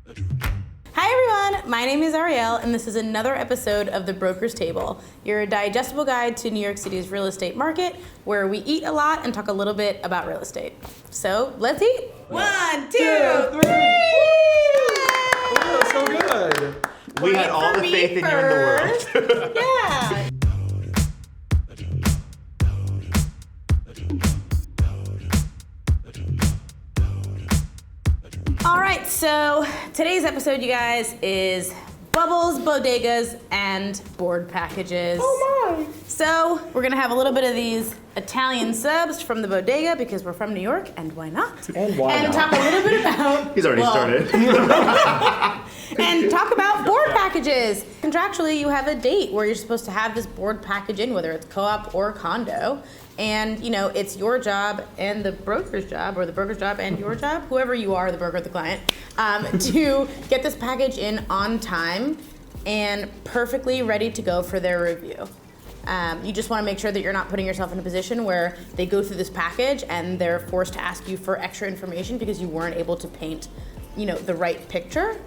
Hi everyone, my name is Arielle and this is another episode of The Broker's Table, your digestible guide to New York City's real estate market, where we eat a lot and talk a little bit about real estate. So let's eat. 1, 2, 3! Oh, so good. We had all the faith in you in the world. Yeah. All right, so today's episode, you guys, is bubbles, bodegas, and board packages. Oh my! So we're gonna have a little bit of these Italian subs from the bodega because we're from New York, and why not? And why and not? talk a little bit about. He's already started. And talk about board packages. Contractually, you have a date where you're supposed to have this board package in, whether it's co-op or condo. And you know, it's your job and the broker's job, or the broker's job and your job, whoever you are, the broker or the client, to get this package in on time and perfectly ready to go for their review. You just want to make sure that you're not putting yourself in a position where they go through this package and they're forced to ask you for extra information because you weren't able to paint, you know, the right picture.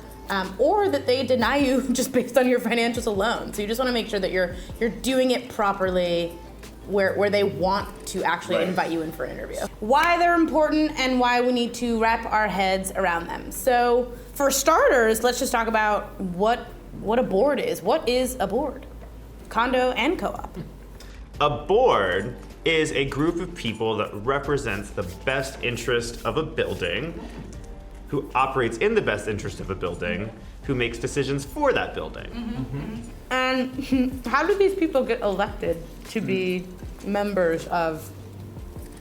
Or that they deny you just based on your financials alone. So you just want to make sure that you're doing it properly where they want to actually invite you in for an interview. Why they're important and why we need to wrap our heads around them. So for starters, let's just talk about what a board is. What is a board? Condo and co-op. A board is a group of people that represents the best interest of a building, who operates in the best interest of a building, who makes decisions for that building. Mm-hmm. And how do these people get elected to be members of,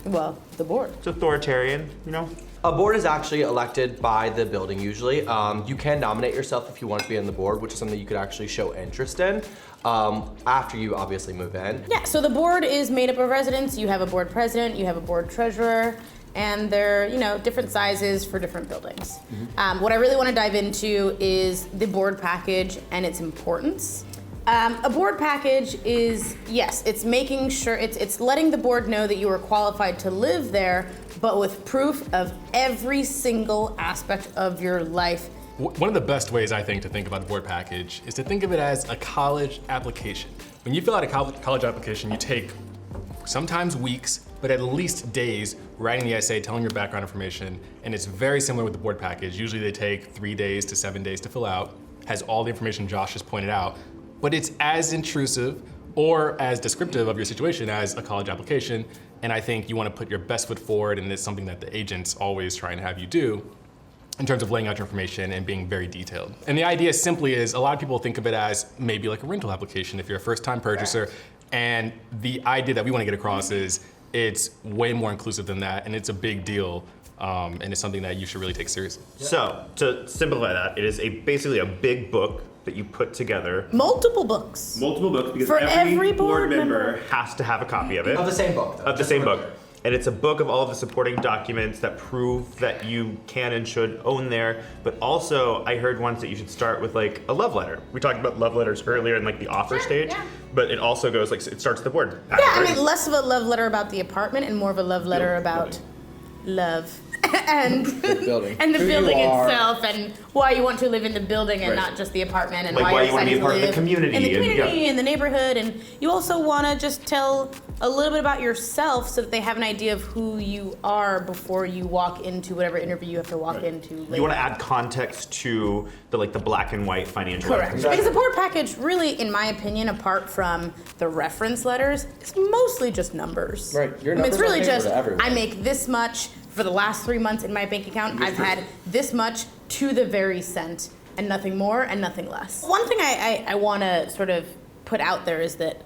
well, the board? It's authoritarian, you know? A board is actually elected by the building usually. You can nominate yourself if you want to be on the board, which is something you could actually show interest in after you obviously move in. Yeah, so the board is made up of residents. You have a board president, you have a board treasurer, and they're, you know, different sizes for different buildings. Mm-hmm. What I really want to dive into is the board package and its importance. A board package is, yes, it's making sure, it's letting the board know that you are qualified to live there, but with proof of every single aspect of your life. One of the best ways, I think, to think about the board package is to think of it as a college application. When you fill out a college application, you take sometimes weeks, but at least days, writing the essay, telling your background information, and it's very similar with the board package. Usually they take 3 days to 7 days to fill out, has all the information Josh just pointed out, but it's as intrusive or as descriptive of your situation as a college application, and I think you want to put your best foot forward, and it's something that the agent's always trying to have you do in terms of laying out your information and being very detailed. And the idea simply is, a lot of people think of it as maybe like a rental application if you're a first-time purchaser, and the idea that we want to get across is it's way more inclusive than that, and it's a big deal, and it's something that you should really take seriously. Yeah. So, to simplify that, it is basically a big book that you put together. Multiple books. Multiple books, because for every board member has to have a copy of it. Of the same book, though. Of the same book. And it's a book of all of the supporting documents that prove that you can and should own there. But also, I heard once that you should start with like a love letter. We talked about love letters earlier in like the offer stage, but it also goes like, it starts the board. Yeah, I mean, less of a love letter about the apartment and more of a love letter about love. And the building, and the building itself, and why you want to live in the building and not just the apartment, and like why you want to be a part of the community, in the community and the neighborhood. And you also want to just tell a little bit about yourself so that they have an idea of who you are before you walk into whatever interview you have to walk into later. You want to add context to the black and white financial. Correct. Because the board package, really, in my opinion, apart from the reference letters, is mostly just numbers. Right. Your I mean, it's numbers really are just, to everyone. I make this much for the last 3 months in my bank account. I've had this much to the very cent, and nothing more and nothing less. One thing I want to sort of put out there is that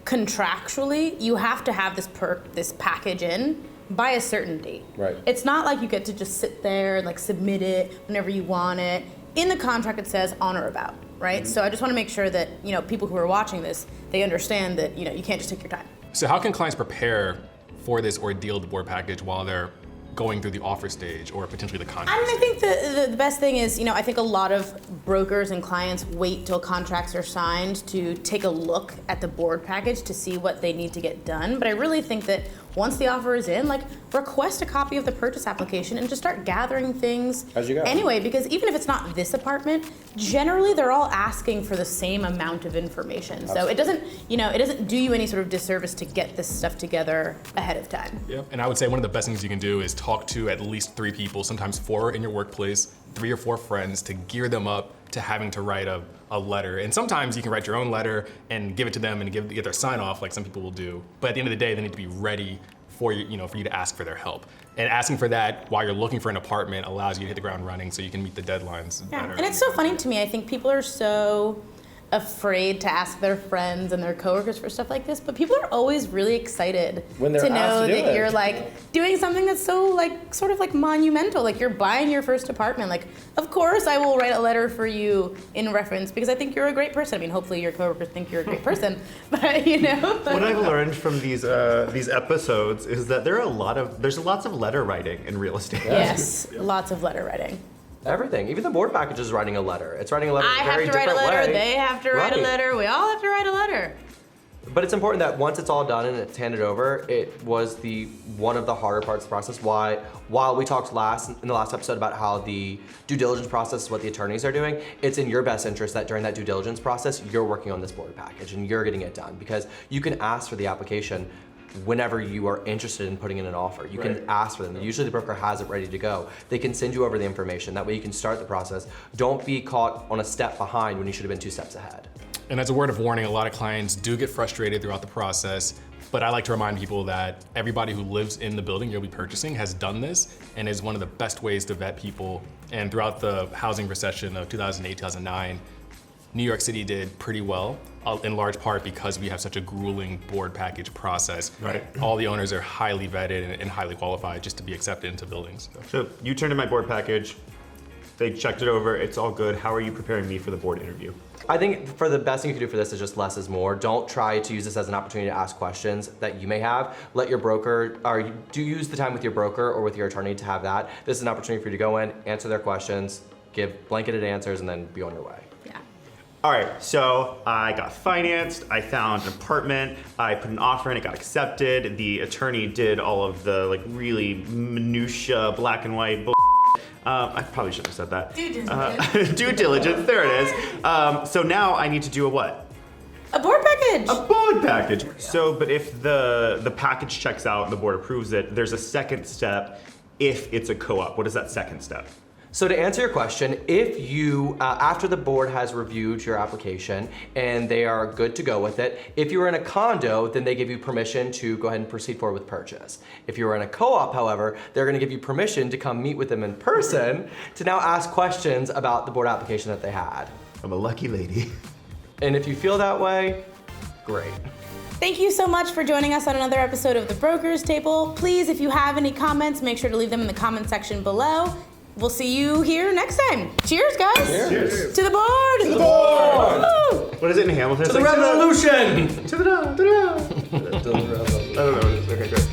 contractually, you have to have this package in by a certain date. Right. It's not like you get to just sit there and like submit it whenever you want it. In the contract, it says on or about, right? So I just want to make sure that, you know, people who are watching this, they understand that, you know, you can't just take your time. So how can clients prepare for this ordeal, the board package, while they're going through the offer stage or potentially the contract I mean, I think the best thing is, you know, I think a lot of brokers and clients wait till contracts are signed to take a look at the board package to see what they need to get done. But I really think that once the offer is in, like, request a copy of the purchase application and just start gathering things As you go. anyway, because even if it's not this apartment, generally they're all asking for the same amount of information. So it doesn't, it doesn't do you any sort of disservice to get this stuff together ahead of time. Yep. And I would say one of the best things you can do is talk to at least 3 people, sometimes 4 in your workplace, 3 or 4 friends, to gear them up to having to write a letter. And sometimes you can write your own letter and give it to them and get their sign off, like some people will do. But at the end of the day, they need to be ready for you, for you to ask for their help. And asking for that while you're looking for an apartment allows you to hit the ground running so you can meet the deadlines better. And it's so funny to me. I think people are so afraid to ask their friends and their coworkers for stuff like this, but people are always really excited When they're to asked know to do that it. you're like doing something that's so like sort of like monumental, like you're buying your first apartment. Like, of course I will write a letter for you in reference because I think you're a great person. I mean, hopefully your coworkers think you're a great person, but What I've learned from these episodes is that there's lots of letter writing in real estate. yes, lots of letter writing. Everything. Even the board package is writing a letter. It's writing a letter I in a very have to write a different letter, way. they have to write a Right. letter, we all have to write a letter. But it's important that once it's all done and it's handed over, it was one of the harder parts of the process. While we talked in the last episode about how the due diligence process is what the attorneys are doing, it's in your best interest that during that due diligence process, you're working on this board package and you're getting it done, because you can ask for the application whenever you are interested in putting in an offer. You can ask for them. Usually the broker has it ready to go. They can send you over the information. That way you can start the process. Don't be caught on a step behind when you should have been 2 steps ahead. And as a word of warning, a lot of clients do get frustrated throughout the process, but I like to remind people that everybody who lives in the building you'll be purchasing has done this and is one of the best ways to vet people. And throughout the housing recession of 2008, 2009, New York City did pretty well, in large part because we have such a grueling board package process. Right. All the owners are highly vetted and highly qualified just to be accepted into buildings. So you turned in my board package. They checked it over. It's all good. How are you preparing me for the board interview? I think for the best thing you can do for this is just less is more. Don't try to use this as an opportunity to ask questions that you may have. Let your broker, or do use the time with your broker or with your attorney to have that. This is an opportunity for you to go in, answer their questions, give blanketed answers, and then be on your way. Yeah. All right, so I got financed, I found an apartment, I put an offer in, it got accepted. The attorney did all of the like really minutia, black and white bull. I probably shouldn't have said that. Due diligence. Due diligence, there it is. So now I need to do a what? A board package. A board package. So, but if the package checks out and the board approves it, there's a second step if it's a co-op. What is that second step? So to answer your question, if you, after the board has reviewed your application and they are good to go with it, if you were in a condo, then they give you permission to go ahead and proceed forward with purchase. If you were in a co-op, however, they're gonna give you permission to come meet with them in person to now ask questions about the board application that they had. I'm a lucky lady. And if you feel that way, great. Thank you so much for joining us on another episode of The Broker's Table. Please, if you have any comments, make sure to leave them in the comment section below. We'll see you here next time. Cheers, guys. Cheers. To the board. To the board. Woo! What is it in Hamilton? To the revolution! To the da, da, da. I don't know what it is. Okay, great.